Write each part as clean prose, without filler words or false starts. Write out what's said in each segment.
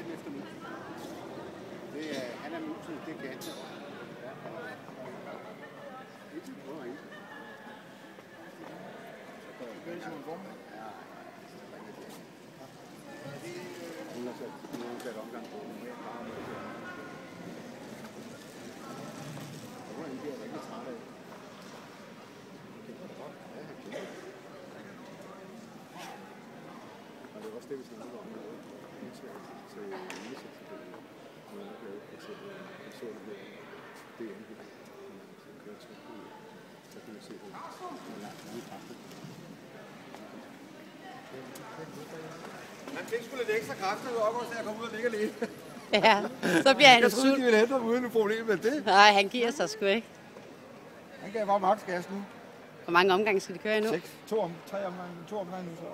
katten efter musen. Han er musen, det er katten. Hun har sat omgang på den her bare med det. Og hvordan bliver jeg rigtig træt af? Det var da godt. Ja, han kender det. Og det er også det, vi snakker om noget. Det er svært til indsigt til det. Og man har lavet for eksempel en sådan her. Det er endelig. Så kører jeg tryk ud. Så kan vi se, hvor langt vi er kraftigt. Han fik sgu lidt ekstra kræfter ved August, da jeg kom ud og ligger lidt. Ja, så bliver han Jeg troede, de ville hente ham uden et problem med det. Nej, han giver sig sgu ikke. Han gav bare maks gas nu. Hvor mange omgange skal de køre endnu? 6, 2 omgange nu, så.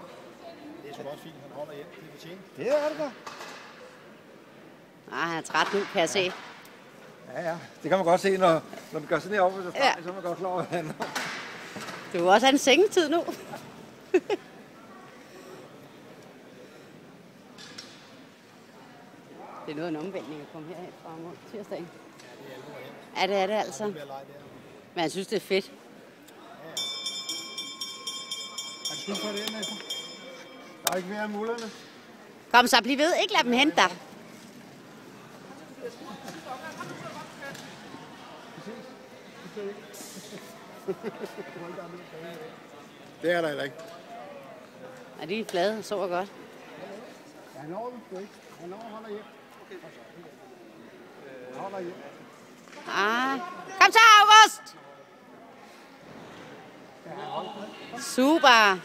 Det er sgu også fint, han holder hjem. Det er fortjent. Det er det da. Nej, han er træt nu, kan jeg se. Ja. Det kan man godt se, når vi gør sådan her op, så er man godt klar over, at han... Du vil også have en sengetid nu. Det er noget af en omvæltning at komme herhen fra mod tirsdagen. Ja, det er det altså. Men jeg synes, det er fedt. Han skal få det ind efter. Der er ikke mere af mullerne. Kom så, bliv ved. Ikke lad dem hente dig. Det er der heller ikke. Ja, de er flade. Så var godt. Ja, han når den ikke. Han holder hjem. Han holder hjem. Kom så, August! Super!